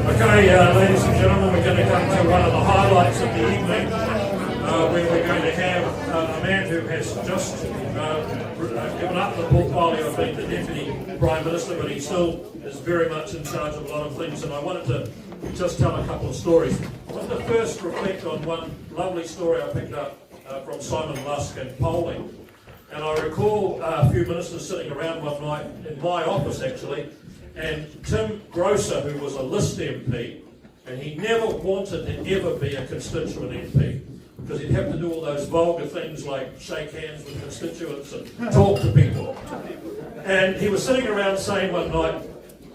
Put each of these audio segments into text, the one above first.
Okay, ladies and gentlemen, we're going to come to one of the highlights of the evening, where we're going to have a man who has just given up the portfolio of being the Deputy Prime Minister, but he still is very much in charge of a lot of things, and I wanted to just tell a couple of stories. I wanted to first reflect on one lovely story I picked up from Simon Lusk and polling. And I recall a few ministers sitting around one night in my office actually, and Tim Grosser, who was a list MP, and he never wanted to ever be a constituent MP, because he'd have to do all those vulgar things like shake hands with constituents and talk to people. And he was sitting around saying one night,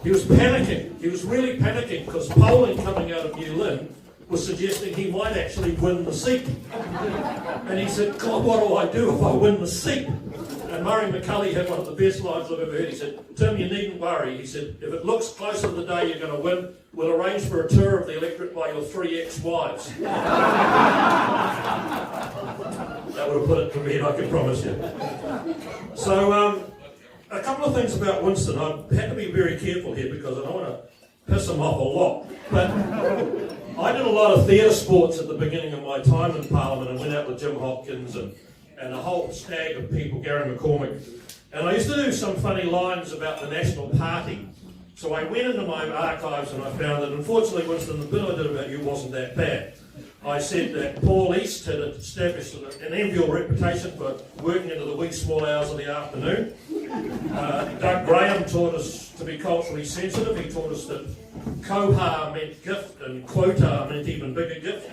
he was panicking, he was really panicking, because polling coming out of New Lynn was suggesting he might actually win the seat. And he said, God, what do I do if I win the seat? And Murray McCully had one of the best lines I've ever heard. He said, Tim, you needn't worry. He said, if it looks close to the day you're going to win, we'll arrange for a tour of the electorate by your 3 ex-wives. That would have put it to bed, I can promise you. So, a couple of things about Winston. I had to be very careful here because I don't want to piss him off a lot. But I did a lot of theatre sports at the beginning of my time in Parliament and went out with Jim Hopkins and a whole stag of people, Gary McCormick. And I used to do some funny lines about the National Party. So I went into my archives and I found that, unfortunately, Winston, the bit I did about you wasn't that bad. I said that Paul East had established an enviable reputation for working into the wee small hours of the afternoon. Doug Graham taught us to be culturally sensitive. He taught us that Koha meant gift and quota meant even bigger gift.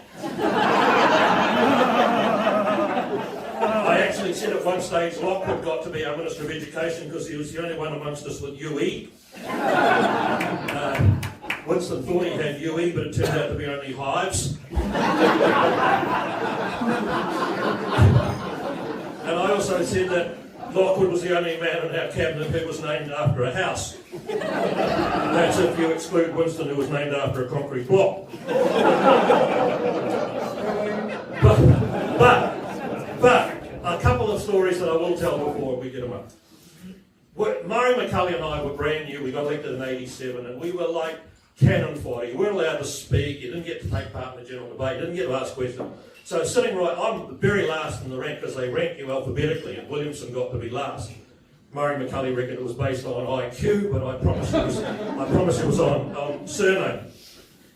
I actually said at one stage Lockwood got to be our Minister of Education because he was the only one amongst us with UE. Winston thought he had UE, but it turned out to be only hives. And I also said that Lockwood was the only man in our cabinet who was named after a house. That's if you exclude Winston, who was named after a concrete block. But a couple of stories that I will tell before we get them up. Murray McCully and I were brand new. We got elected in '87, and we were like cannon fodder. You weren't allowed to speak. You didn't get to take part in the general debate. You didn't get to ask questions. So sitting right, I'm the very last in the rank because they rank you alphabetically, and Williamson got to be last. Murray McCully reckoned it was based on IQ, but I promise it was on surname.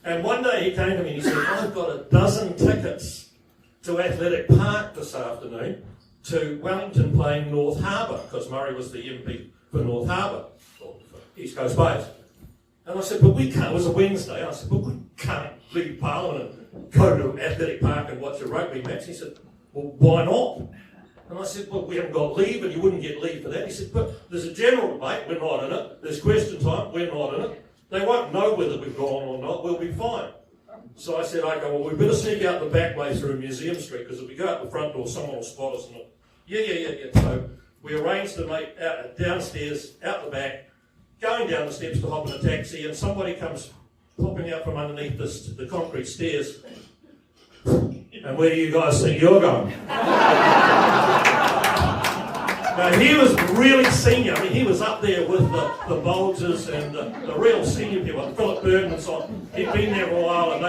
And one day he came to me and he said, I've got a dozen tickets to Athletic Park this afternoon to Wellington playing North Harbour, because Murray was the MP for North Harbour, or for East Coast Bays. And I said, but we can't, it was a Wednesday, I said, but we can't leave Parliament and go to Athletic Park and watch a rugby match. He said, well, why not? And I said, well, we haven't got leave, and you wouldn't get leave for that. He said, but there's a general debate, we're not in it. There's question time, we're not in it. They won't know whether we've gone or not, we'll be fine. So I said, okay, well, we better sneak out the back way through Museum Street, because if we go out the front door, someone will spot us. And yeah. So we arranged to make downstairs, out the back, going down the steps to hop in a taxi, and somebody comes popping out from underneath the concrete stairs. And where do you guys think you're going? Now, he was really senior. I mean, he was up there with the Bulgers and the real senior people, like Philip Burton and so on. He'd been there for a while, and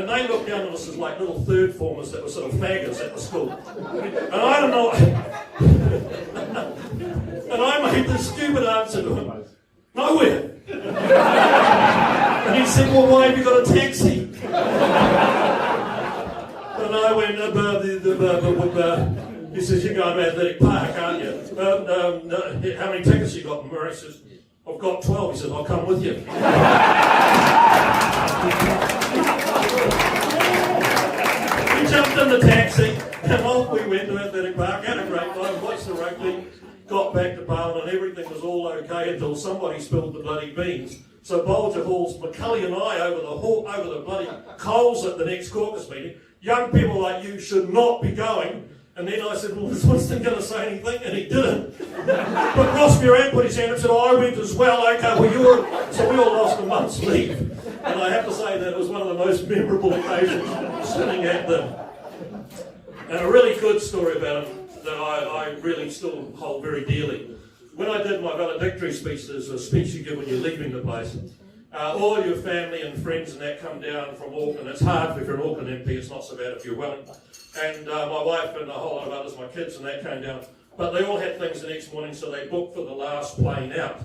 they looked down at us as like little third formers that were sort of faggots at the school. And I don't know. And I made this stupid answer to him. Nowhere. And he said, well, why have you got a taxi? And I went, he says, you're going to Athletic Park, aren't you? How many tickets you got? And Murray says, I've got 12. He says, I'll come with you. We jumped in the taxi, and off we went to Athletic Park, had a great time, watched the rugby, got back to Parliament, everything was all okay until somebody spilled the bloody beans. So Bolger hauls McCully and I over the bloody coals at the next caucus meeting. Young people like you should not be going. And then I said, well, is Winston going to say anything? And he didn't. But Ross Muran put his hand up and said, oh, I went as well. Okay, well, so we all lost a month's leave. And I have to say that it was one of the most memorable occasions sitting at them. And a really good story about him that I really still hold very dearly. When I did my valedictory speech, there's a speech you give when you're leaving the place. All your family and friends and that come down from Auckland. It's hard if you're an Auckland MP, it's not so bad if you're willing. And my wife and a whole lot of others, my kids and that came down. But they all had things the next morning, so they booked for the last plane out.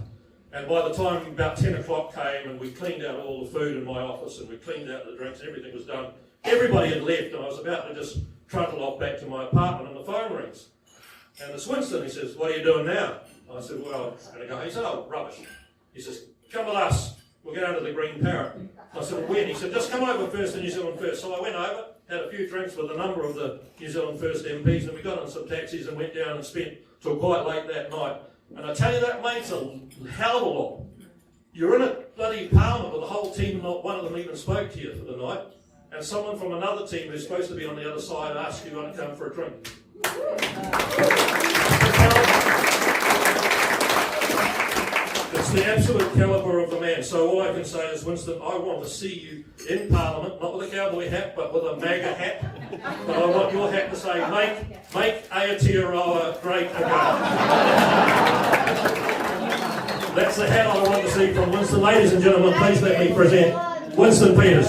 And by the time about 10 o'clock came and we cleaned out all the food in my office and we cleaned out the drinks and everything was done, everybody had left and I was about to just trundle off back to my apartment and the phone rings. And it's Winston. He says, "What are you doing now?" I said, "Well, I'm going to go." He said, "Oh, rubbish." He says, "Come with us. We'll go down to the Green Parrot." I said, "Well, when?" He said, "Just come over first to New Zealand First." So I went over, had a few drinks with a number of the New Zealand First MPs, and we got in some taxis and went down and spent till quite late that night. And I tell you, that makes a hell of a lot. You're in a bloody parliament with the whole team, and not one of them even spoke to you for the night. And someone from another team who's supposed to be on the other side asks you to come for a drink. It's the absolute calibre of the man. So all I can say is, Winston, I want to see you in Parliament, not with a cowboy hat, but with a MAGA hat. But I want your hat to say, make Aotearoa great again. That's the hat I want to see from Winston. Ladies and gentlemen, please let me present Winston Peters.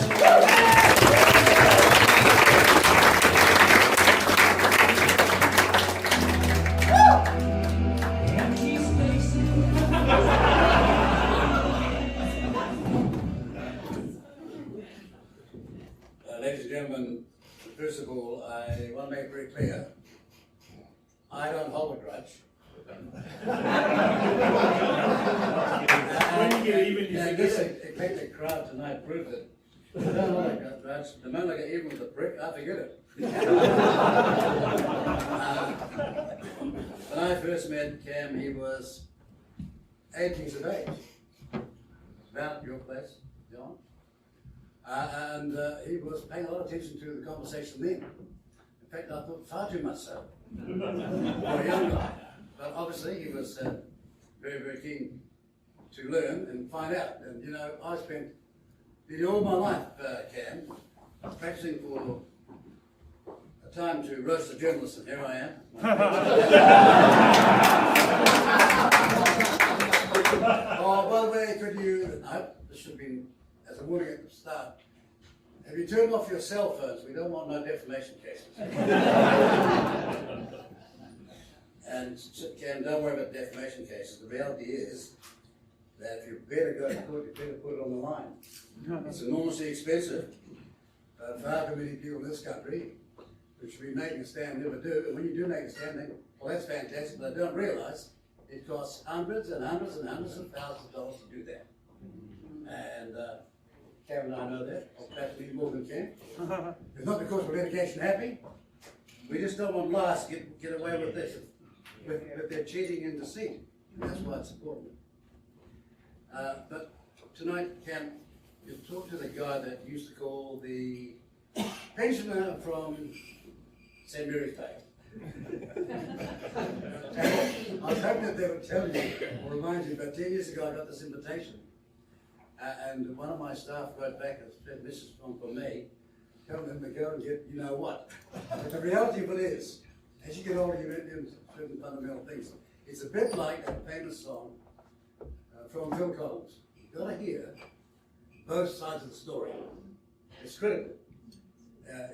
Ladies and gentlemen, first of all, I want to make it very clear, I don't hold a grudge. When you get even, you I guess the eclectic crowd tonight proved it. I don't hold a grudge. The moment I get even with a brick, I forget it. When I first met Cam, he was 8 years of age. About at your place, John. And he was paying a lot of attention to the conversation then. In fact, I thought far too much so. For a young guy. But obviously, he was very, very keen to learn and find out. And you know, I spent nearly all my life, Cam, practicing for a time to roast a journalist, and here I am. Oh, by the way, could you, no, this should have been as a warning at the start. Have you turned off your cell phones? We don't want no defamation cases. And Cam, don't worry about defamation cases. The reality is that if you better go to court, you better put it on the line. It's enormously expensive. Far too many people in this country who should be making a stand never do. And when you do make a stand, then, well, that's fantastic, but they don't realise it costs hundreds and hundreds and hundreds of thousands of dollars to do that. And Cam and I know that, or perhaps even more than Cam. It's not because we're litigation happy. We just don't want liars to get away with this, with their cheating and deceit. And that's why it's important. But tonight, Cam, you talk to the guy that used to call the pensioner from St. Mary's Day. I was hoping that they would tell you or remind you, but 10 years ago I got this invitation. And one of my staff wrote back and said, "This is from me, telling them to go and get you know what." But the reality of it is, as you get older, you learn certain fundamental things. It's a bit like a famous song from Phil Collins. You've got to hear both sides of the story. It's critical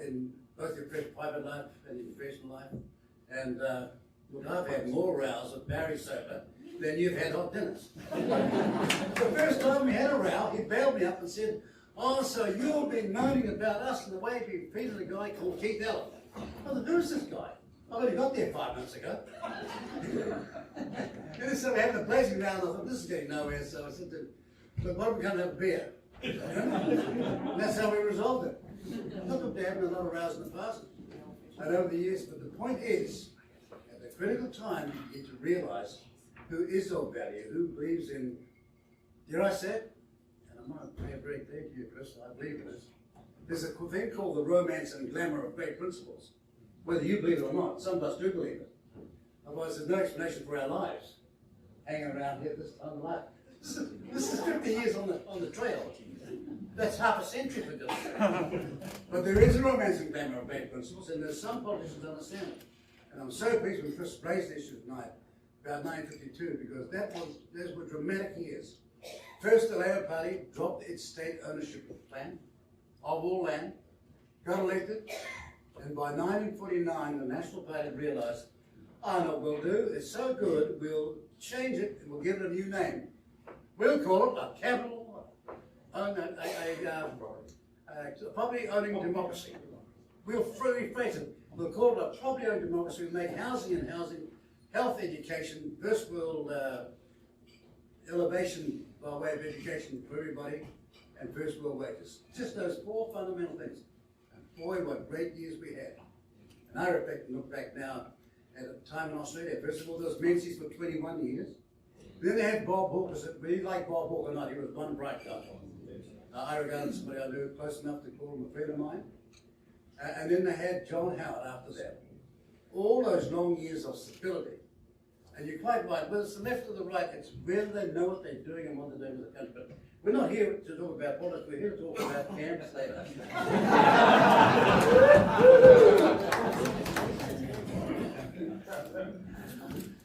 in both your private life and your professional life. And look, I've had more rows with Barry sober than you've had hot dinners. The first time we had a row, he bailed me up and said, "Oh, so you've been moaning about us and the way we treated a guy called Keith Allen." Well, who's this guy? I only got there 5 minutes ago. And so we're having a blazing round. I thought, this is getting nowhere. So I said to him, "Look, why don't we come and have a beer?" And that's how we resolved it. Not that there haven't a lot of rows in the past and over the years, but the point is, at the critical time, you get to realise who is of value, who believes in, dare I say it? And I'm not very clear to you, Chris, I believe in this. There's a thing called the romance and glamour of great principles. Whether you believe it or not, some of us do believe it. Otherwise, there's no explanation for our lives hanging around here this time of life. This is 50 years on the trail. That's half a century for this. But there is a romance and glamour of great principles, and there's some politicians who understand it. And I'm so pleased when Chris raised the issue tonight about 1952, because those were dramatic years First, the Labour Party dropped its state ownership plan of all land, got elected, and by 1949, the National Party realised, I know what we'll do, it's so good, we'll change it and we'll give it a new name. We'll call it a capital, property owning democracy. We'll rephrase it. We'll call it a property owning democracy. We'll make housing, health, education, first world elevation by way of education for everybody, and first world wages. Just those 4 fundamental things. And boy, what great years we had. And I reflect and look back now at a time in Australia. First of all, there was Menzies for 21 years. Then they had Bob Hawke. Whether you like Bob Hawke or not, he was one bright guy. I regarded somebody I knew close enough to call him a friend of mine. And then they had John Howard after that. All those long years of stability. And you're quite right, whether it's the left or the right, it's whether they know what they're doing and what they're doing with the country. But we're not here to talk about politics, we're here to talk about camps later.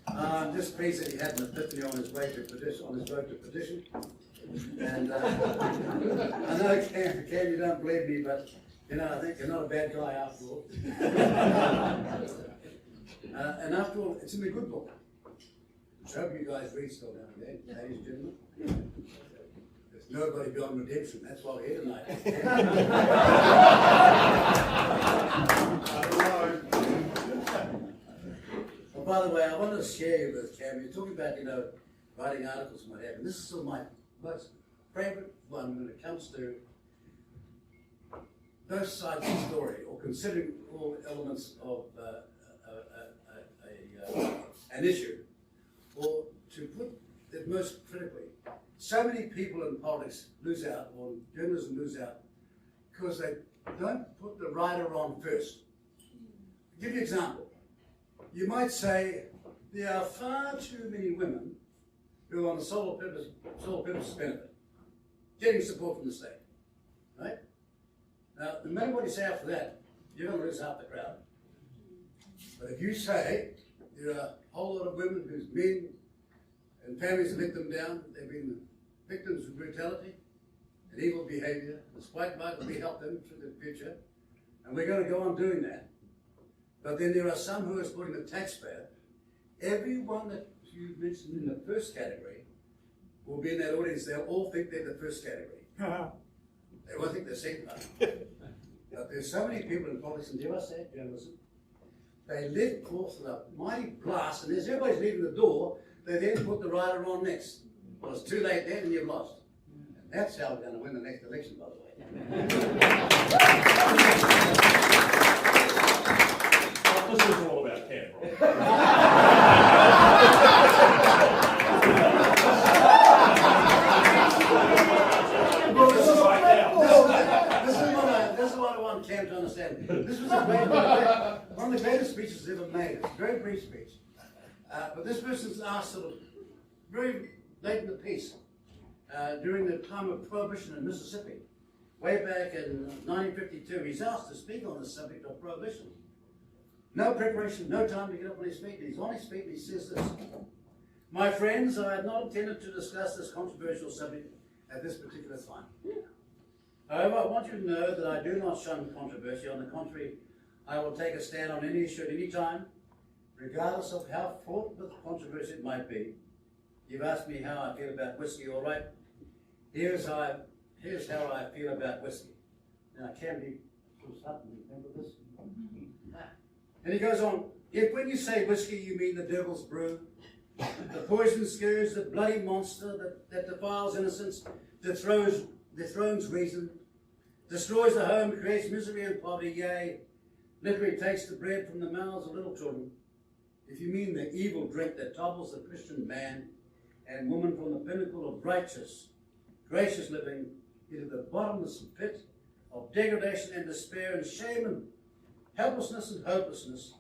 I'm just pleased that he had an epiphany on his way to petition, on his road to petition. And I know, Cam, you don't believe me, but you know, I think you're not a bad guy after all. And after all, it's in the good book. I hope you guys read still now and then, ladies and gentlemen. There's nobody beyond redemption, that's why we're here tonight. Well, by the way, I wanted to share with Cam, you're talking about, you know, writing articles and what have you. This is sort of my most favourite one when it comes to both sides of the story, or considering all elements of an issue, or to put it most critically, so many people in politics lose out, or journalism lose out, because they don't put the right or wrong first. I'll give you an example. You might say there are far too many women who are on the sole purpose benefit, getting support from the state, right? Now, no matter what you say after that, you're going to lose half the crowd. But if you say there are a whole lot of women whose men and families have let them down, they've been victims of brutality and evil behavior, despite Michael, we help them through the future, and we're going to go on doing that. But then there are some who are supporting the taxpayer. Everyone that you mentioned in the first category will be in that audience. They'll all think they're the first category. They won't think they're second. But there's so many people in politics, and dare I say it, journalism, they let forth a mighty blast, and as everybody's leaving the door, they then put the right or wrong next. Well, it's too late then, and you've lost. And that's how we're going to win the next election, by the way. Well, this is all about Canberra. This is what I want Cam to understand. This was one of the greatest speeches ever made. It's a very brief speech. But this person's asked sort of very late in the piece, during the time of Prohibition in Mississippi, way back in 1952, he's asked to speak on the subject of Prohibition. No preparation, no time to get up on his feet. He's on his feet and he says this: "My friends, I had not intended to discuss this controversial subject at this particular time. However, I want you to know that I do not shun controversy. On the contrary, I will take a stand on any issue at any time, regardless of how fraught with controversy it might be. You've asked me how I feel about whiskey, all right. Here's how I feel about whiskey." Now, can we stop and remember this? And he goes on, "If when you say whiskey, you mean the devil's brew, the poison scourge, the bloody monster that defiles innocence, dethrones reason, destroys the home, creates misery and poverty, yea, literally takes the bread from the mouths of little children, if you mean the evil drink that topples the Christian man and woman from the pinnacle of righteous, gracious living into the bottomless pit of degradation and despair and shame and helplessness and hopelessness,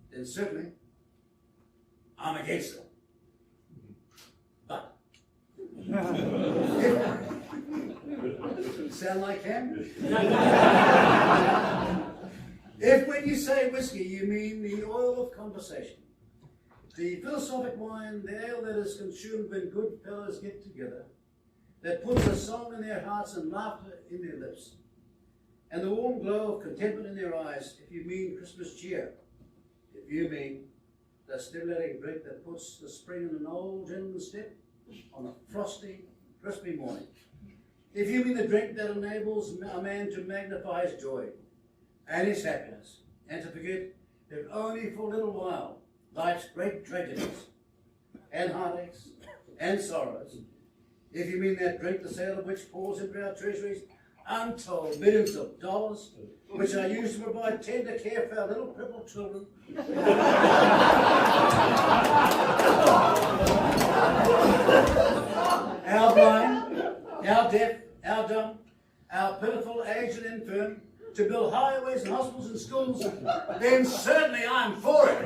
then certainly I'm against it. But sound like him? If when you say whiskey, you mean the oil of conversation, the philosophic wine, the ale that is consumed when good fellows get together, that puts a song in their hearts and laughter in their lips, and the warm glow of contentment in their eyes, if you mean Christmas cheer, if you mean the stimulating drink that puts the spring in an old gentleman's step on a frosty, crispy morning, if you mean the drink that enables a man to magnify his joy and his happiness, and to forget that only for a little while life's great tragedies and heartaches and sorrows, if you mean that drink, the sale of which pours into our treasuries untold millions of dollars, which are used to provide tender care for our little crippled children, our blind, our deaf, our dumb, our pitiful, aged and infirm, to build highways and hospitals and schools, then certainly I'm for it.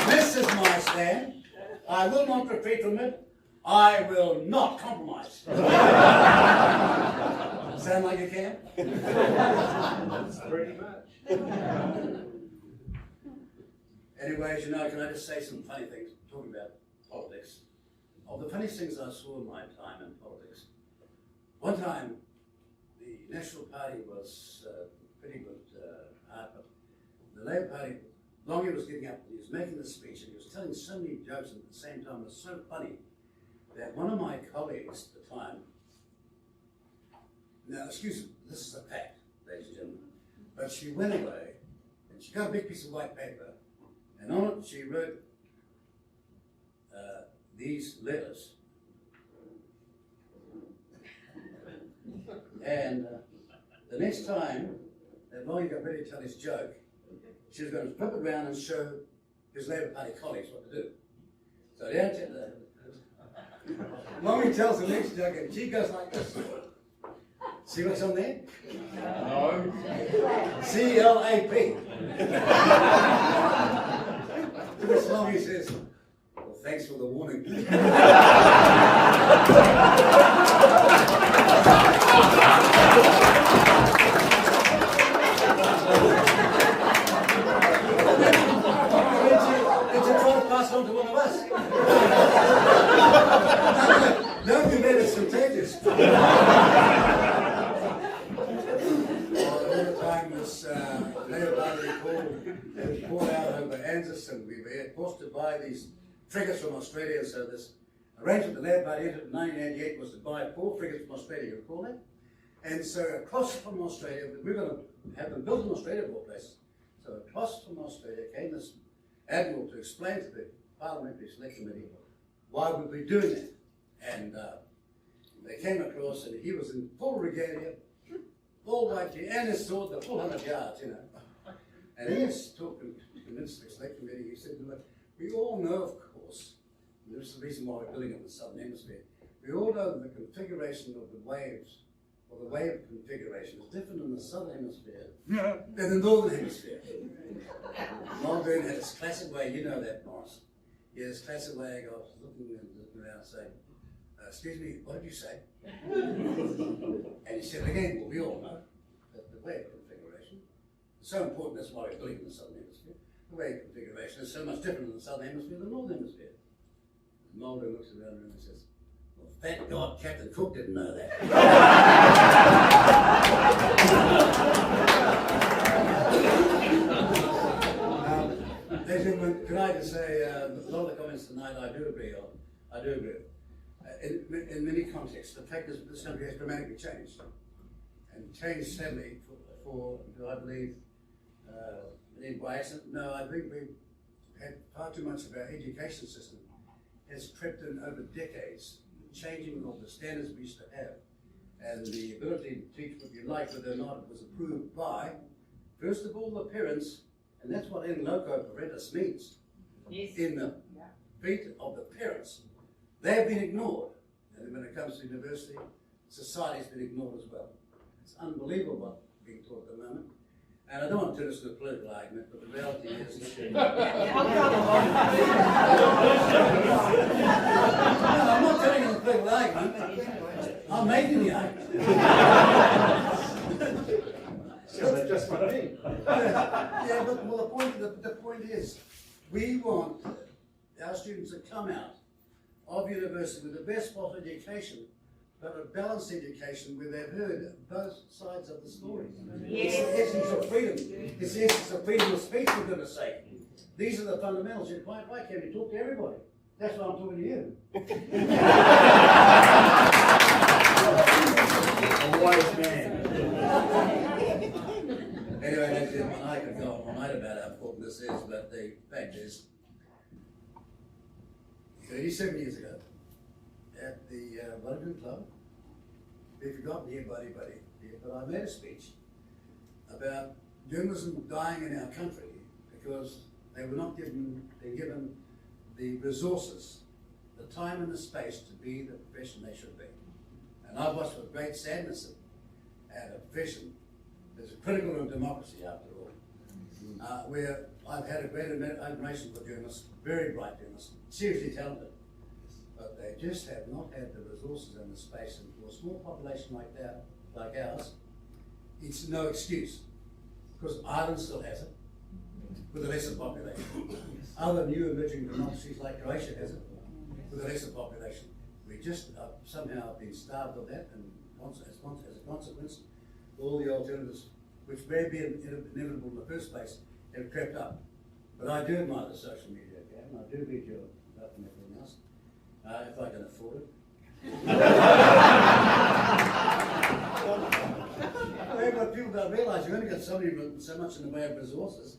This is my stand. I will not retreat from it. I will not compromise. Sound like you can? That's pretty much. Anyways, can I just say some funny things, talking about politics? Of the funniest things I saw in my time in politics, one time the National Party was pretty good but the Labour Party, Longy was getting up, he was making this speech, and he was telling so many jokes at the same time. It was so funny that one of my colleagues at the time, now excuse me, this is a fact, ladies and gentlemen, but she went away and she got a big piece of white paper, and on it she wrote these letters. And the next time that Longy got ready to tell his joke, she was going to flip it around and show his Labour Party colleagues what to do. So Longy tells the next joke, and she goes like this. See what's on there? No. CLAP. To which Longy says, well, thanks for the warning. On to one of us. Don't be made us contagious. Another time this Labour Party called out over ANZUS, and we were forced to buy these frigates from Australia. So this arrangement the Labour Party entered in 1988 was to buy 4 frigates from Australia, you recall that? And so across from Australia, we were going to have them built in Australia of all places. So across from Australia came this Admiral to explain to the Parliamentary Select Committee why we'd be doing it. And they came across, and he was in full regalia, all white gear, and his sword, the full 100 yards, And in his talk to convince the Select Committee, he said, look, we all know, of course, and this is the reason why we're building it in the Southern Hemisphere, we all know that the configuration of the waves, or the wave configuration, is different in the Southern Hemisphere than the Northern Hemisphere. Muldoon had his classic way, you know that, Morris. He had his classic way of looking around and saying, excuse me, what did you say? And he said again, well, we all know that the wave configuration is so important, that's why we're building in the Southern Hemisphere. The wave configuration is so much different in the Southern Hemisphere than the Northern Hemisphere. And Muldoon looks around and says, well, thank God Captain Cook didn't know that. Ladies and gentlemen, can I just say, a lot of the comments tonight I do agree on. I do agree. In many contexts, the fact is this country has dramatically changed. And changed steadily for do I believe, in by accident? No, I think we've had far too much of our education system has crept in over decades, changing of the standards we used to have. And the ability to teach what you like, whether or not it was approved by, first of all, the parents. And that's what in loco parentis means. Yes. In the feet of the parents. They have been ignored. And when it comes to university, society has been ignored as well. It's unbelievable what's being taught at the moment. And I don't want to turn this into a political argument, but the reality is... No, I'm not turning it into a political argument. I'm making the argument. So just what I mean. Yeah, but well, the point is, we want our students to come out of university with the best possible education, but a balanced education where they've heard both sides of the story. It's the essence of freedom. It's the essence of freedom of speech, for goodness sake. These are the fundamentals. You're quite right, can you talk to everybody? That's why I'm talking to you. A wise man. Anyway, ladies and gentlemen, I could go on all night about how important this is, but the fact is, 37 years ago, at the Wellington Club, we've forgotten here by anybody here, but I made a speech about journalism dying in our country because they were not given the resources, the time and the space to be the profession they should be. And I've watched with great sadness at a profession that's critical of democracy, after all, where I've had a great admiration for journalists, very bright journalists, seriously talented, but they just have not had the resources and the space. And for a small population like that, like ours, it's no excuse, because Ireland still has it, with a lesser population. Other new emerging democracies like Croatia has it, with a lesser population. We just somehow been starved of that, and as a consequence, all the alternatives, which may be inevitable in the first place, have crept up. But I do admire the social media, okay? And I do read your stuff and everything else, if I can afford it. But people don't realise you only got so much in the way of resources.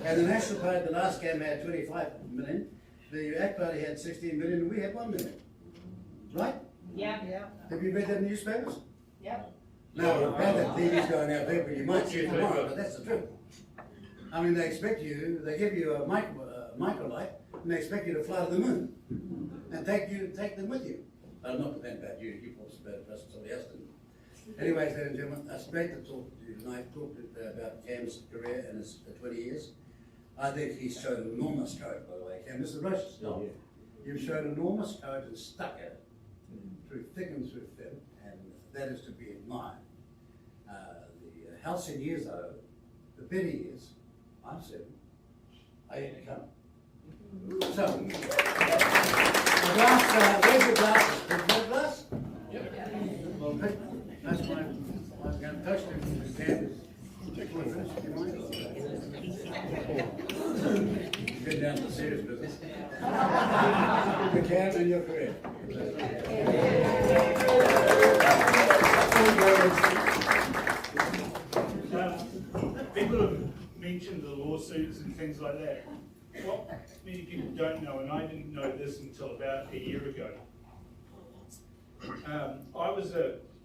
And the National Party, the last game had 25 million, the ACT Party had 16 million, and we had 1 million. Right? Yeah. Have you read that in the newspapers? Yeah. No, bad that TV's going out there, but you might see it tomorrow, but that's the truth. I mean, they expect you, they give you a microlight, and they expect you to fly to the moon, and take them with you. I'm not complaining about you, you probably better trust somebody else didn't. Anyways, ladies and gentlemen, it's great to talk to you tonight. I've talked about Cam's career and his 20 years. I think he's shown enormous courage, by the way. Cam, this is Russian stuff. You've shown enormous courage and stuck at it through thick and through thin, and that is to be admired. The halcyon years, though, the better years, I'm certain, are yet to come. So, the glass, where's the glasses? Is there a glass? Yep. Well, that's my, I'm going to touch them with the hand. Take one finish, if you mind. Get down to the serious business. The can and your career. People have mentioned the lawsuits and things like that. What many people don't know, and I didn't know this until about a year ago, I was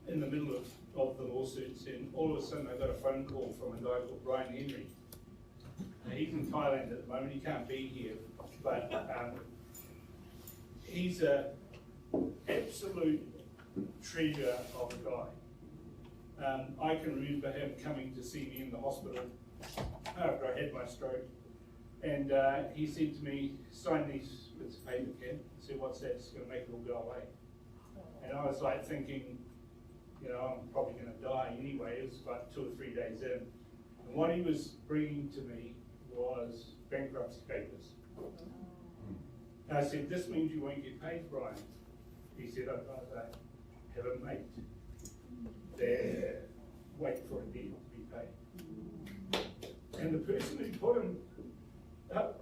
in the middle of the lawsuits, and all of a sudden I got a phone call from a guy called Brian Henry. Now, he's in Thailand at the moment, he can't be here, but he's an absolute treasure of a guy. I can remember him coming to see me in the hospital after I had my stroke, and he said to me, sign these bits of paper, Ken. I said, what's that? It's going to make it all go away. And I was like thinking, you know, I'm probably going to die anyway. It was about 2 or 3 days in. And what he was bringing to me was bankruptcy papers. And I said, this means you won't get paid, Brian. He said, I'd rather have a mate than wait for a deal to be paid. And the person who put him up,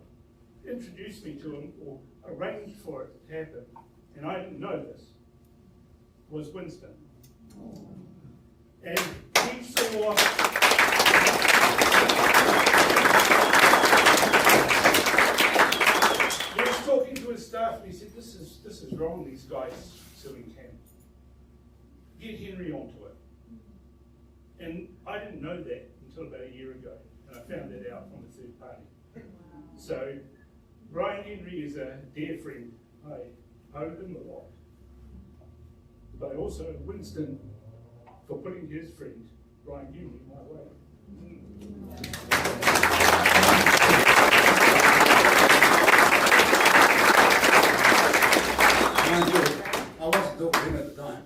introduced me to him, or arranged for it to happen, and I didn't know this, was Winston. And he saw he was talking to his staff, and he said, this is wrong, these guys suing Cam. Get Henry onto it. And I didn't know that until about a year ago, and I found that out from a third party. So Brian Henry is a dear friend. I owe him a lot. But I also owe Winston for putting his friend, Brian Henry, my way. Mind you, I wasn't talking to him at the time.